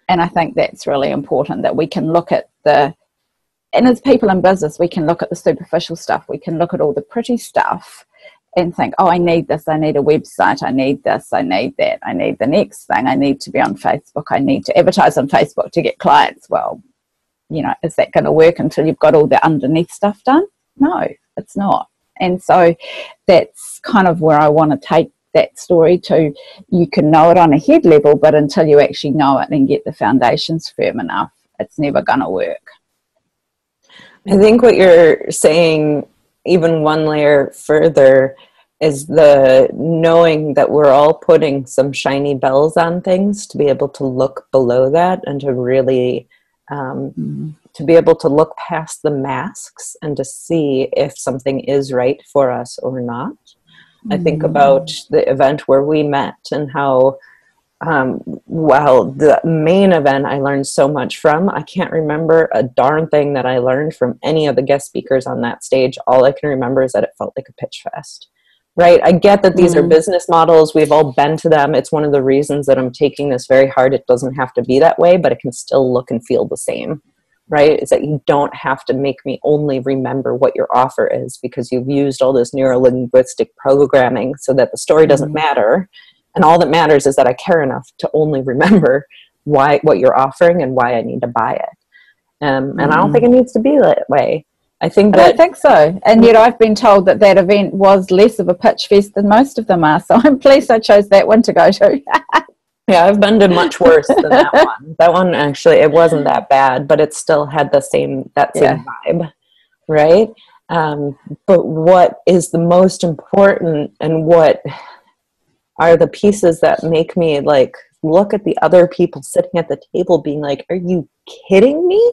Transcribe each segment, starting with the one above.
And I think that's really important, that we can look at and as people in business, we can look at the superficial stuff. We can look at all the pretty stuff and think, oh, I need this. I need a website. I need this. I need that. I need the next thing. I need to be on Facebook. I need to advertise on Facebook to get clients. Well, is that going to work until you've got all the underneath stuff done? No, it's not. And so that's kind of where I want to take that story to. You can know it on a head level, but until you actually know it and get the foundations firm enough, it's never going to work. I think what you're saying, even one layer further, is the knowing that we're all putting some shiny bells on things, to be able to look below that and to really to be able to look past the masks and to see if something is right for us or not. I think about the event where we met and how, while the main event I learned so much from, I can't remember a darn thing that I learned from any of the guest speakers on that stage. All I can remember is that it felt like a pitch fest. Right? I get that these are business models. We've all been to them. It's one of the reasons that I'm taking this very hard. It doesn't have to be that way, but it can still look and feel the same. Right? Is that you don't have to make me only remember what your offer is because you've used all this neuro-linguistic programming so that the story doesn't matter. And all that matters is that I care enough to only remember what you're offering and why I need to buy it. And I don't think it needs to be that way. I don't think so. And yet I've been told that event was less of a pitch fest than most of them are. So I'm pleased I chose that one to go to. Yeah, I've been to much worse than that one. That one, actually, it wasn't that bad, but it still had that same vibe, right? But what is the most important, and what are the pieces that make me look at the other people sitting at the table being like, are you kidding me?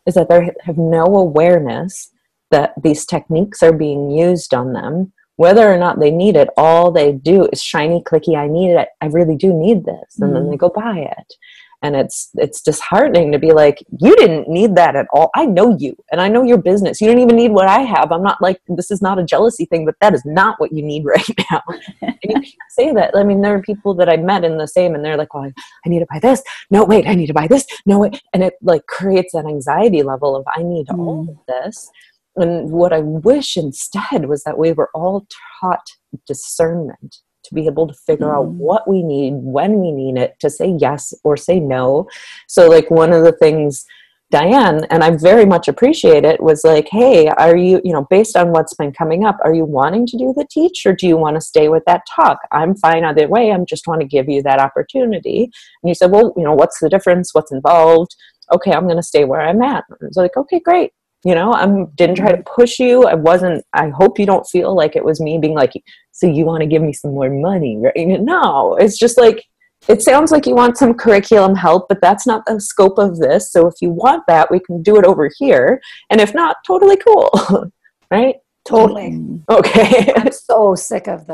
Is that they have no awareness that these techniques are being used on them, whether or not they need it. All they do is shiny, clicky, I need it, I really do need this, and then they go buy it. And it's disheartening to be like, you didn't need that at all. I know you, and I know your business. You didn't even need what I have. I'm not like, this is not a jealousy thing, but that is not what you need right now. And you can't say that. I mean, there are people that I met in the same, and they're like, well, I need to buy this. No, wait, I need to buy this. No, wait. And it creates that anxiety level of, I need all of this. And what I wish instead was that we were all taught discernment, to be able to figure out what we need, when we need it, to say yes or say no. So one of the things, Diane, and I very much appreciate it, was like, hey, are you, based on what's been coming up, are you wanting to do the teach, or do you want to stay with that talk? I'm fine either way. I just want to give you that opportunity. And you said, well, what's the difference? What's involved? Okay, I'm going to stay where I'm at. It's like, okay, great. I didn't try to push you. I hope you don't feel like it was me being like, so you want to give me some more money, right? No, it's just like, it sounds like you want some curriculum help, but that's not the scope of this. So if you want that, we can do it over here. And if not, totally cool. Right? Totally. Okay. I'm so sick of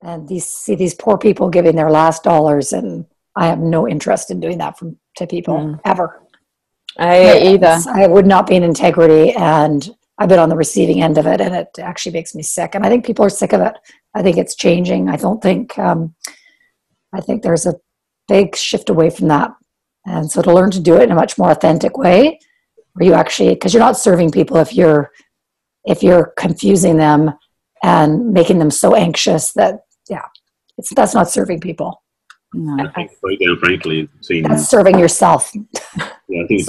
and these poor people giving their last dollars, and I have no interest in doing that to people ever. I would not be in integrity, and I've been on the receiving end of it, and it actually makes me sick. And I think people are sick of it. I think it's changing. I think there's a big shift away from that. And so to learn to do it in a much more authentic way, where you actually, because you're not serving people if you're confusing them and making them so anxious that, that's not serving people. No. I think breakdown, frankly, that's serving yourself. Yeah, I think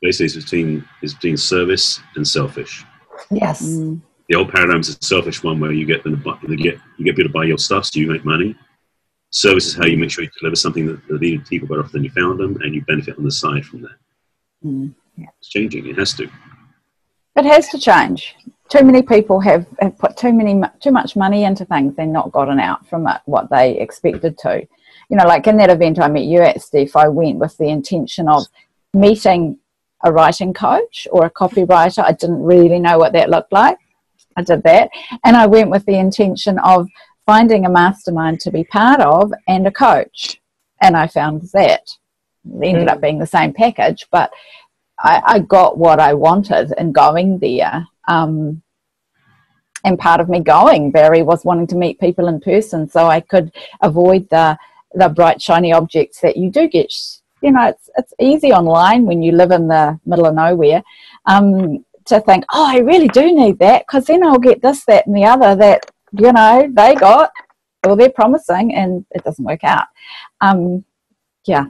basically it's between service and selfish. Yes. The old paradigm is a selfish one, where you get people to buy your stuff so you make money. Service is how you make sure you deliver something that needed people better off than you found them, and you benefit on the side from that. It's changing. It has to. It has to change. Too many people have put too much money into things and not gotten out from it what they expected to. Like in that event I met you at, Steph, I went with the intention of meeting a writing coach or a copywriter. I didn't really know what that looked like. I did that. And I went with the intention of finding a mastermind to be part of and a coach. And I found that. It ended up being the same package, but I got what I wanted in going there. part of me going, Barry, was wanting to meet people in person so I could avoid the bright, shiny objects that you do get. You know, it's easy online when you live in the middle of nowhere to think, oh, I really do need that, because then I'll get this, that, and the other that, you know, they got, or they're promising, and it doesn't work out. Yeah.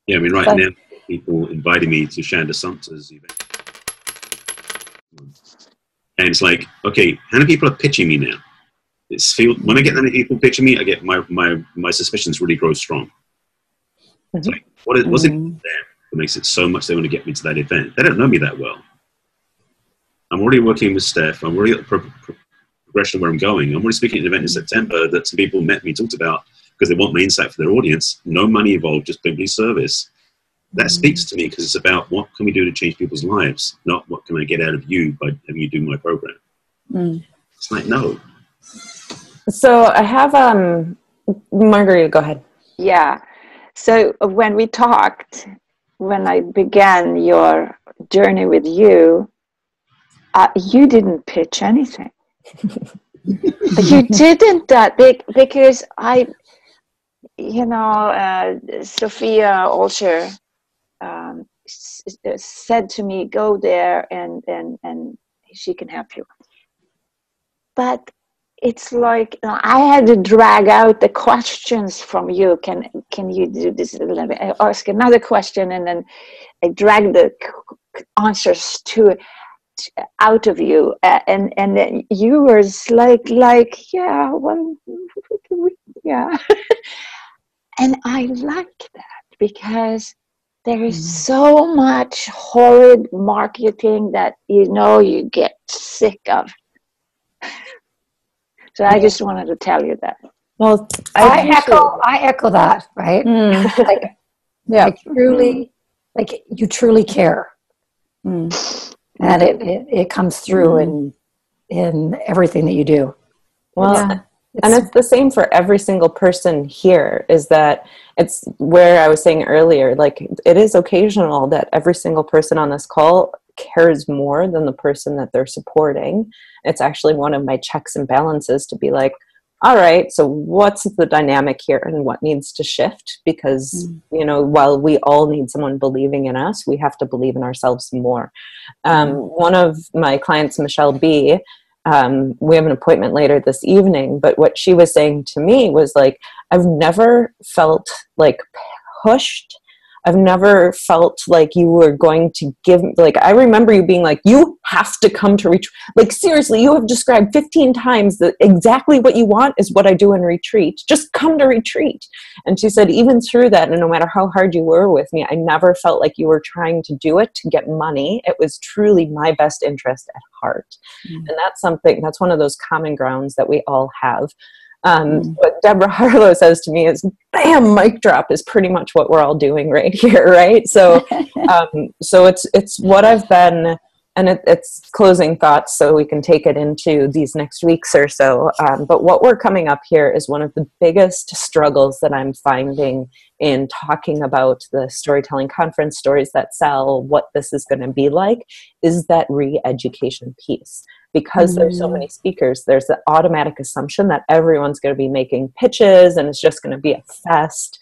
Yeah, I mean, right now, people inviting me to Shanda Sumter's event. And it's like, okay, how many people are pitching me now? When I get that many people pitching me, I get my suspicions really grow strong. It's like, what's it there that makes it so much they want to get me to that event? They don't know me that well. I'm already working with Steph. I'm already at the progression of where I'm going. I'm already speaking at an event in September that some people met me, talked about, because they want my insight for their audience. No money involved, just simply service. That speaks to me, because it's about what can we do to change people's lives, not what can I get out of you by having you do my program. It's like, no. So I have, Margarita, go ahead. Yeah. So when we talked, when I began your journey with you, you didn't pitch anything. You didn't that big, because Sophia Olsher said to me, go there and she can help you. But it's like I had to drag out the questions from you. Can you do this? I ask another question, and then I drag the answers out of you, and then you were like yeah, well, yeah. And I like that, because there is so much horrid marketing that you get sick of. So I just wanted to tell you that. Well, I echo that, right? Like, yeah, you truly care, and it comes through in everything that you do. Well, and it's the same for every single person here, is that it's where I was saying earlier, like, it is occasional that every single person on this call cares more than the person that they're supporting. It's actually one of my checks and balances to be like, all right, so what's the dynamic here and what needs to shift? Because, while we all need someone believing in us, we have to believe in ourselves more. One of my clients, Michelle B., we have an appointment later this evening, but what she was saying to me was like, I've never felt like pushed. I've never felt like you were going to give, like, I remember you being like, you have to come to retreat. Like, seriously, you have described 15 times that exactly what you want is what I do in retreat. Just come to retreat. And she said, even through that, and no matter how hard you were with me, I never felt like you were trying to do it to get money. It was truly my best interest at heart. And that's one of those common grounds that we all have. What Deborah Harlow says to me is, bam, mic drop is pretty much what we're all doing right here, right? So so it's what I've been, and it's closing thoughts so we can take it into these next weeks or so. But what we're coming up here is one of the biggest struggles that I'm finding in talking about the storytelling conference, Stories That Sell, what this is going to be like, is that re-education piece. Because there's so many speakers, there's the automatic assumption that everyone's going to be making pitches and it's just going to be a fest.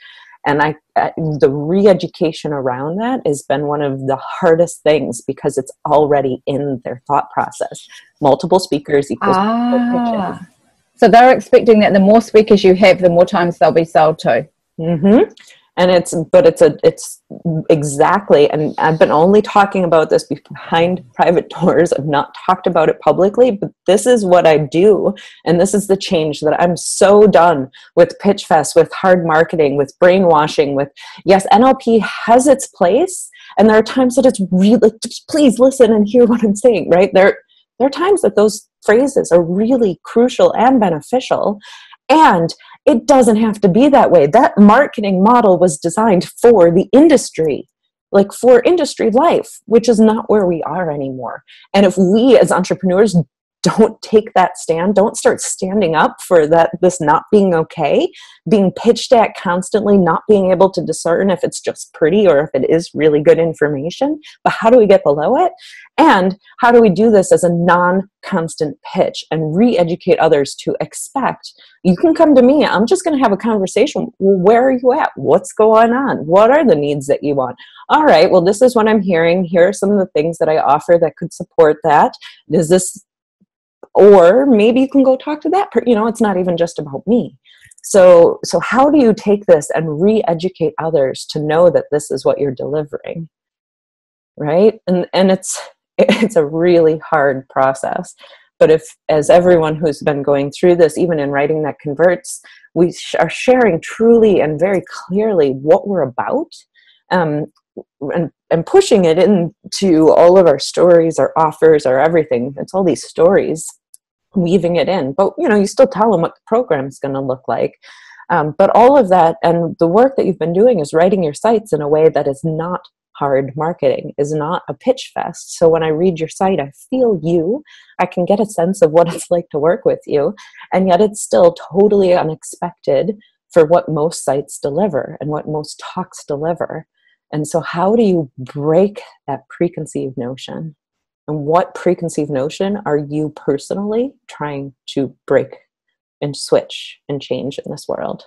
And the re-education around that has been one of the hardest things, because it's already in their thought process. Multiple speakers equals multiple pitches. So they're expecting that the more speakers you have, the more times they'll be sold to. And it's exactly, and I've been only talking about this behind private doors. I've not talked about it publicly, but this is what I do. And this is the change that I'm so done with Pitch Fest, with hard marketing, with brainwashing, with, yes, NLP has its place. And there are times that it's really, just please listen and hear what I'm saying, right? There are times that those phrases are really crucial and beneficial. And it doesn't have to be that way. That marketing model was designed for the industry, like for industry life, which is not where we are anymore. And if we as entrepreneurs don't take that stand. Don't start standing up for this not being okay, being pitched at constantly, not being able to discern if it's just pretty or if it is really good information. But how do we get below it? And how do we do this as a non-constant pitch and re-educate others to expect, you can come to me, I'm just going to have a conversation. Well, where are you at? What's going on? What are the needs that you want? All right, well, this is what I'm hearing. Here are some of the things that I offer that could support that. Does this, or maybe you can go talk to that person. It's not even just about me. So how do you take this and re-educate others to know that this is what you're delivering? Right? And it's a really hard process. But if, as everyone who's been going through this, even in Writing That Converts, we are sharing truly and very clearly what we're about, and pushing it into all of our stories, our offers, our everything. It's all these stories, weaving it in. But, you still tell them what the program's going to look like. But all of that and the work that you've been doing is writing your sites in a way that is not hard marketing, is not a pitch fest. So when I read your site, I feel you. I can get a sense of what it's like to work with you. And yet it's still totally unexpected for what most sites deliver and what most talks deliver. And so how do you break that preconceived notion? And what preconceived notion are you personally trying to break and switch and change in this world?